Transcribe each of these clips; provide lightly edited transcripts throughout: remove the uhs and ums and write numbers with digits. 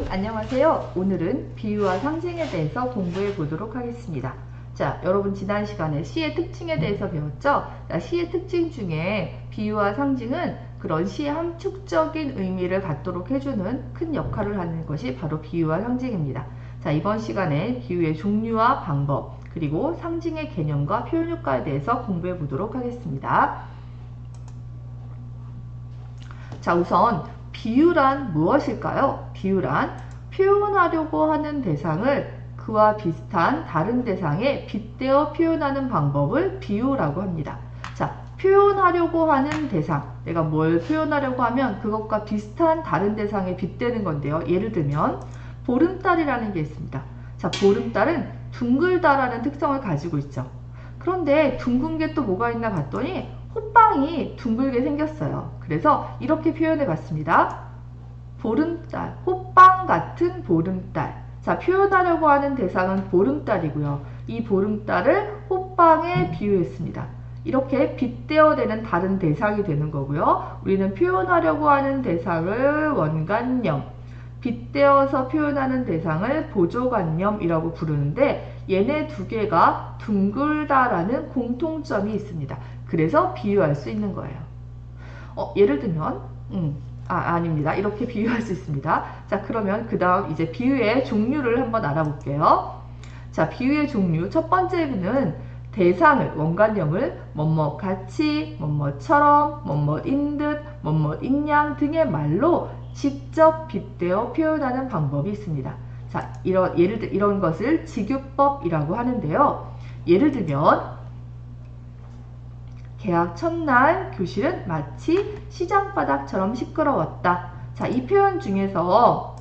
안녕하세요. 오늘은 비유와 상징에 대해서 공부해 보도록 하겠습니다. 자, 여러분 지난 시간에 시의 특징에 대해서 배웠죠? 자, 시의 특징 중에 비유와 상징은 그런 시의 함축적인 의미를 갖도록 해주는 큰 역할을 하는 것이 바로 비유와 상징입니다. 자, 이번 시간에 비유의 종류와 방법, 그리고 상징의 개념과 표현 효과에 대해서 공부해 보도록 하겠습니다. 자, 우선 비유란 무엇일까요? 비유란 표현하려고 하는 대상을 그와 비슷한 다른 대상에 빗대어 표현하는 방법을 비유라고 합니다. 자, 표현하려고 하는 대상, 내가 뭘 표현하려고 하면 그것과 비슷한 다른 대상에 빗대는 건데요. 예를 들면 보름달이라는 게 있습니다. 자, 보름달은 둥글다라는 특성을 가지고 있죠. 그런데 둥근 게 또 뭐가 있나 봤더니 호빵이 둥글게 생겼어요. 그래서 이렇게 표현해 봤습니다. 보름달, 호빵 같은 보름달. 자, 표현하려고 하는 대상은 보름달이고요. 이 보름달을 호빵에 비유했습니다. 이렇게 빗대어대는 다른 대상이 되는 거고요. 우리는 표현하려고 하는 대상을 원관념, 빗대어서 표현하는 대상을 보조관념이라고 부르는데 얘네 두 개가 둥글다라는 공통점이 있습니다. 그래서 비유할 수 있는 거예요. 예를 들면 아닙니다. 이렇게 비유할 수 있습니다. 자, 그러면 그 다음 이제 비유의 종류를 한번 알아볼게요. 자, 비유의 종류 첫 번째는 대상을, 원관념을 뭐뭐 같이, 뭐뭐처럼, 뭐뭐인 듯, 뭐뭐인 양 등의 말로 직접 빗대어 표현하는 방법이 있습니다. 자, 이런 것을 직유법이라고 하는데요. 예를 들면 개학 첫날 교실은 마치 시장바닥처럼 시끄러웠다. 자, 이 표현 중에서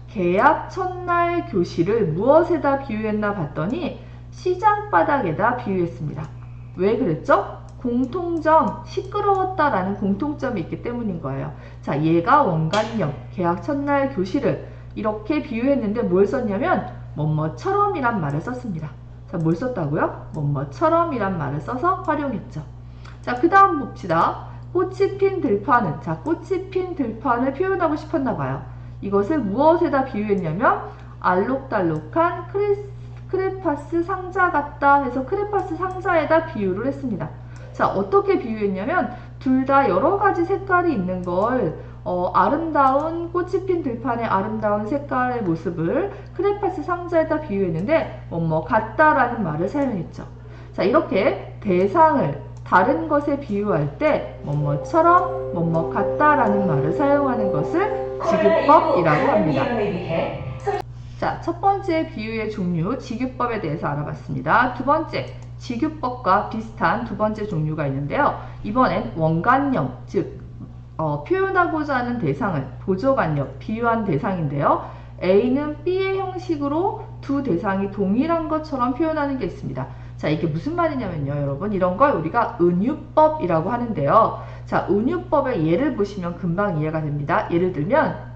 개학 첫날 교실을 무엇에다 비유했나 봤더니 시장바닥에다 비유했습니다. 왜 그랬죠? 공통점, 시끄러웠다라는 공통점이 있기 때문인 거예요. 자, 얘가 원관념, 개학 첫날 교실을 이렇게 비유했는데 뭘 썼냐면 뭐뭐처럼이란 말을 썼습니다. 자, 뭘 썼다고요? 뭐뭐처럼이란 말을 써서 활용했죠. 자, 그 다음 봅시다. 꽃이 핀 들판은, 자, 꽃이 핀 들판을 표현하고 싶었나 봐요. 이것을 무엇에다 비유했냐면 알록달록한 크레파스 상자 같다 해서 크레파스 상자에다 비유를 했습니다. 자, 어떻게 비유했냐면 둘 다 여러 가지 색깔이 있는 걸 아름다운 꽃이 핀 들판의 아름다운 색깔의 모습을 크레파스 상자에다 비유했는데 뭐뭐 같다라는 말을 사용했죠. 자, 이렇게 대상을 다른 것에 비유할 때 뭐뭐처럼 뭐뭐 같다라는 말을 사용하는 것을 직유법이라고 합니다. 자, 첫 번째 비유의 종류 직유법에 대해서 알아봤습니다. 두 번째 직유법과 비슷한 두 번째 종류가 있는데요. 이번엔 원관념, 즉 표현하고자 하는 대상을 보조관념, 비유한 대상인데요. A는 B의 형식으로 두 대상이 동일한 것처럼 표현하는 게 있습니다. 자, 이게 무슨 말이냐면요, 여러분. 이런 걸 우리가 은유법이라고 하는데요. 자, 은유법의 예를 보시면 금방 이해가 됩니다. 예를 들면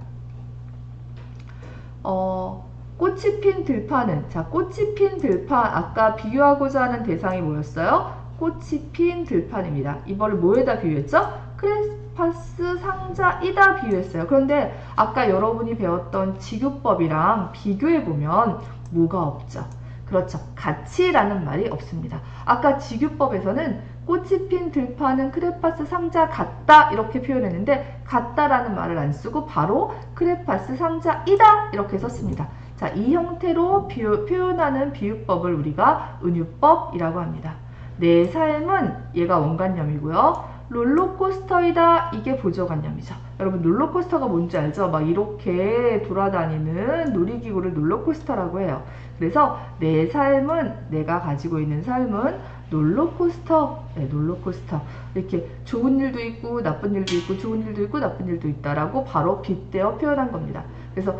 꽃이 핀 들판은, 자, 꽃이 핀 들판, 아까 비유하고자 하는 대상이 뭐였어요? 꽃이 핀 들판입니다. 이거를 뭐에다 비유했죠? 크레파스 상자이다 비유했어요. 그런데 아까 여러분이 배웠던 직유법이랑 비교해보면 뭐가 없죠? 그렇죠. 같이라는 말이 없습니다. 아까 직유법에서는 꽃이 핀 들판은 크레파스 상자 같다 이렇게 표현했는데 같다라는 말을 안 쓰고 바로 크레파스 상자이다 이렇게 썼습니다. 자, 이 형태로 표현하는 비유법을 우리가 은유법이라고 합니다. 내 삶은 얘가 원관념이고요. 롤러코스터이다 이게 보조관념이죠. 여러분 롤러코스터가 뭔지 알죠? 막 이렇게 돌아다니는 놀이기구를 롤러코스터라고 해요. 그래서 내 삶은, 내가 가지고 있는 삶은 롤러코스터, 네, 롤러코스터. 이렇게 좋은 일도 있고 나쁜 일도 있고 좋은 일도 있고 나쁜 일도 있다라고 바로 빗대어 표현한 겁니다. 그래서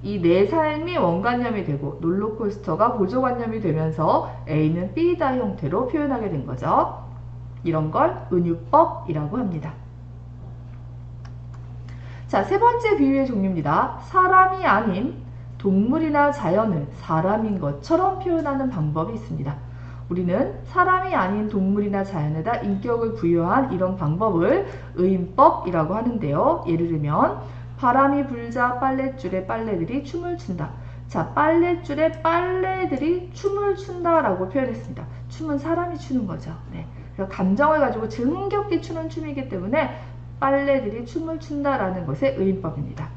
이 내 삶이 원관념이 되고 롤러코스터가 보조관념이 되면서 A는 B다 형태로 표현하게 된 거죠. 이런 걸 은유법이라고 합니다. 자, 세 번째 비유의 종류입니다. 사람이 아닌 동물이나 자연을 사람인 것처럼 표현하는 방법이 있습니다. 우리는 사람이 아닌 동물이나 자연에다 인격을 부여한 이런 방법을 의인법이라고 하는데요. 예를 들면 바람이 불자 빨랫줄에 빨래들이 춤을 춘다. 자, 빨랫줄에 빨래들이 춤을 춘다라고 표현했습니다. 춤은 사람이 추는 거죠. 네. 그래서 감정을 가지고 즐겁게 추는 춤이기 때문에 빨래들이 춤을 춘다라는 것의 의인법입니다.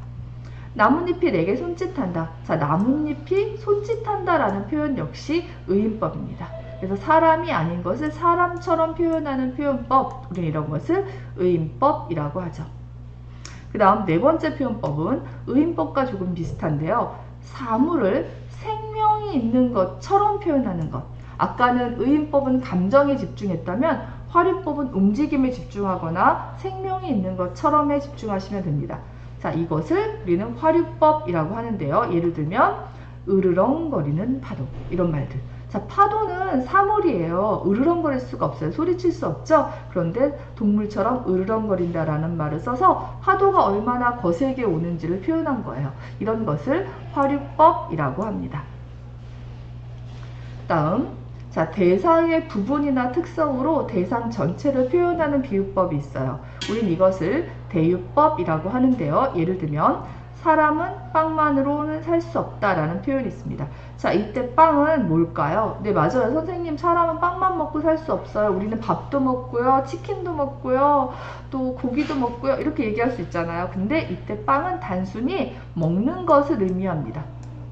나뭇잎이 내게 손짓한다. 자, 나뭇잎이 손짓한다라는 표현 역시 의인법입니다. 그래서 사람이 아닌 것을 사람처럼 표현하는 표현법, 우리는 이런 것을 의인법이라고 하죠. 그 다음 네 번째 표현법은 의인법과 조금 비슷한데요. 사물을 생명이 있는 것처럼 표현하는 것. 아까는 의인법은 감정에 집중했다면 화류법은 움직임에 집중하거나 생명이 있는 것처럼에 집중하시면 됩니다. 자, 이것을 우리는 화류법이라고 하는데요. 예를 들면 으르렁거리는 파도, 이런 말들. 자, 파도는 사물이에요. 으르렁거릴 수가 없어요. 소리칠 수 없죠. 그런데 동물처럼 으르렁거린다라는 말을 써서 파도가 얼마나 거세게 오는지를 표현한 거예요. 이런 것을 화류법이라고 합니다. 다음, 자, 대상의 부분이나 특성으로 대상 전체를 표현하는 비유법이 있어요. 우린 이것을 대유법이라고 하는데요. 예를 들면 사람은 빵만으로는 살 수 없다라는 표현이 있습니다. 자, 이때 빵은 뭘까요? 네, 맞아요. 선생님, 사람은 빵만 먹고 살 수 없어요. 우리는 밥도 먹고요, 치킨도 먹고요, 또 고기도 먹고요, 이렇게 얘기할 수 있잖아요. 근데 이때 빵은 단순히 먹는 것을 의미합니다.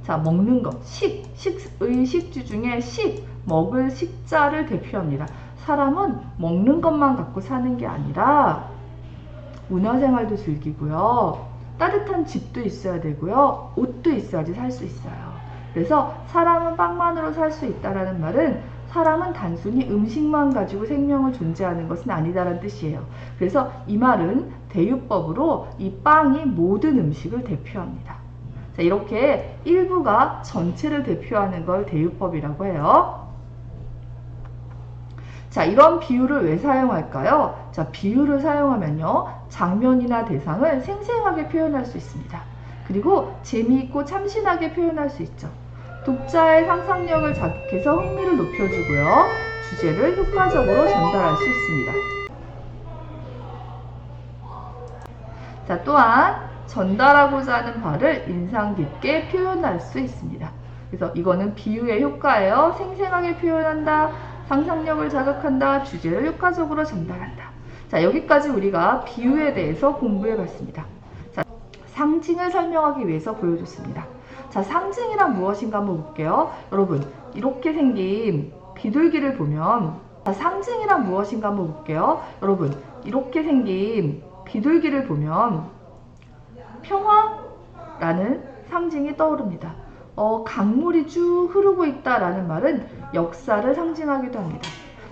자, 먹는 것, 식의 식주 중에 먹을 식자를 대표합니다. 사람은 먹는 것만 갖고 사는 게 아니라 문화생활도 즐기고요, 따뜻한 집도 있어야 되고요, 옷도 있어야지 살 수 있어요. 그래서 사람은 빵만으로 살 수 있다라는 말은 사람은 단순히 음식만 가지고 생명을 존재하는 것은 아니다라는 뜻이에요. 그래서 이 말은 대유법으로 이 빵이 모든 음식을 대표합니다. 자, 이렇게 일부가 전체를 대표하는 걸 대유법이라고 해요. 자, 이런 비유를 왜 사용할까요? 자, 비유를 사용하면요, 장면이나 대상을 생생하게 표현할 수 있습니다. 그리고 재미있고 참신하게 표현할 수 있죠. 독자의 상상력을 자극해서 흥미를 높여주고요, 주제를 효과적으로 전달할 수 있습니다. 자, 또한 전달하고자 하는 바를 인상 깊게 표현할 수 있습니다. 그래서 이거는 비유의 효과예요. 생생하게 표현한다, 상상력을 자극한다, 주제를 효과적으로 전달한다. 자, 여기까지 우리가 비유에 대해서 공부해 봤습니다. 자, 상징을 설명하기 위해서 보여줬습니다. 자, 상징이란 무엇인가 한번 볼게요. 여러분, 이렇게 생긴 비둘기를 보면, 자, 상징이란 무엇인가 한번 볼게요. 여러분, 이렇게 생긴 비둘기를 보면 평화라는 상징이 떠오릅니다. 강물이 쭉 흐르고 있다라는 말은 역사를 상징하기도 합니다.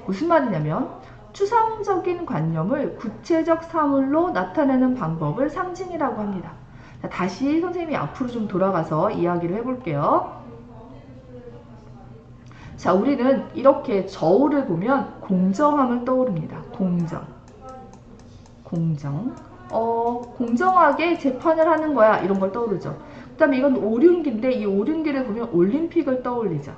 무슨 말이냐면 추상적인 관념을 구체적 사물로 나타내는 방법을 상징이라고 합니다. 자, 다시 선생님이 앞으로 좀 돌아가서 이야기를 해볼게요. 자, 우리는 이렇게 저울을 보면 공정함을 떠오릅니다. 공정하게 재판을 하는 거야, 이런 걸 떠오르죠. 그 다음에 이건 오륜기인데 이 오륜기를 보면 올림픽을 떠올리죠.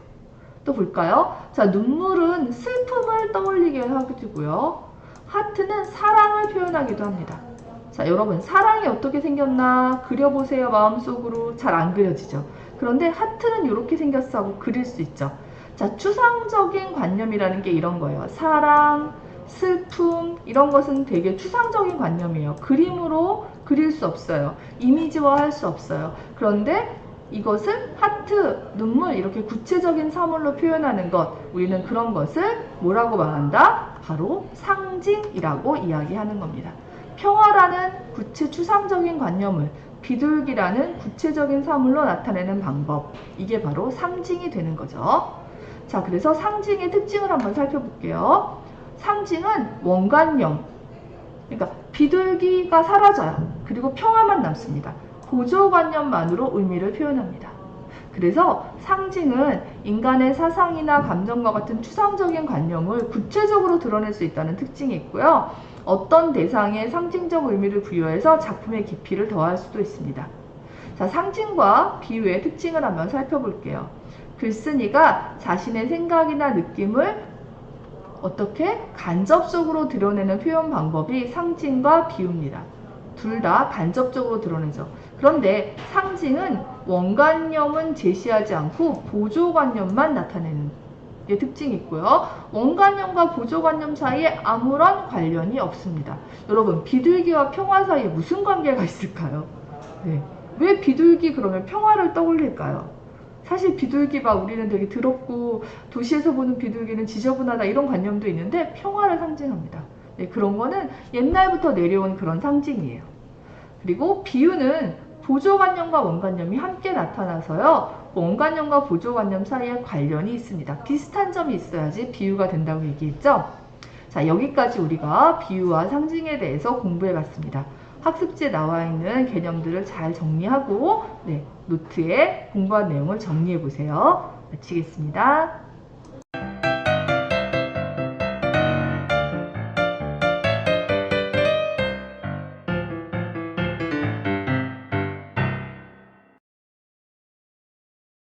또 볼까요? 자, 눈물은 슬픔을 떠올리게 하고요. 하트는 사랑을 표현하기도 합니다. 자, 여러분, 사랑이 어떻게 생겼나 그려보세요. 마음속으로. 잘 안 그려지죠. 그런데 하트는 이렇게 생겼어 하고 그릴 수 있죠. 자, 추상적인 관념이라는 게 이런 거예요. 사랑, 슬픔, 이런 것은 되게 추상적인 관념이에요. 그림으로 그릴 수 없어요. 이미지화 할 수 없어요. 그런데 이것을 하트, 눈물, 이렇게 구체적인 사물로 표현하는 것, 우리는 그런 것을 뭐라고 말한다? 바로 상징이라고 이야기하는 겁니다. 평화라는 추상적인 관념을 비둘기라는 구체적인 사물로 나타내는 방법, 이게 바로 상징이 되는 거죠. 자, 그래서 상징의 특징을 한번 살펴볼게요. 상징은 원관념, 그러니까 비둘기가 사라져요. 그리고 평화만 남습니다. 고조관념만으로 의미를 표현합니다. 그래서 상징은 인간의 사상이나 감정과 같은 추상적인 관념을 구체적으로 드러낼 수 있다는 특징이 있고요. 어떤 대상에 상징적 의미를 부여해서 작품의 깊이를 더할 수도 있습니다. 자, 상징과 비유의 특징을 한번 살펴볼게요. 글쓴이가 자신의 생각이나 느낌을 어떻게 간접적으로 드러내는 표현 방법이 상징과 비유입니다. 둘 다 간접적으로 드러내죠. 그런데 상징은 원관념은 제시하지 않고 보조관념만 나타내는 게 특징이 있고요. 원관념과 보조관념 사이에 아무런 관련이 없습니다. 여러분, 비둘기와 평화 사이에 무슨 관계가 있을까요? 네. 왜 비둘기 그러면 평화를 떠올릴까요? 사실 비둘기가 우리는 되게 더럽고 도시에서 보는 비둘기는 지저분하다 이런 관념도 있는데 평화를 상징합니다. 네, 그런 거는 옛날부터 내려온 그런 상징이에요. 그리고 비유는 보조관념과 원관념이 함께 나타나서요. 원관념과 보조관념 사이에 관련이 있습니다. 비슷한 점이 있어야지 비유가 된다고 얘기했죠. 자, 여기까지 우리가 비유와 상징에 대해서 공부해 봤습니다. 학습지에 나와 있는 개념들을 잘 정리하고 노트에 공부한 내용을 정리해 보세요. 마치겠습니다.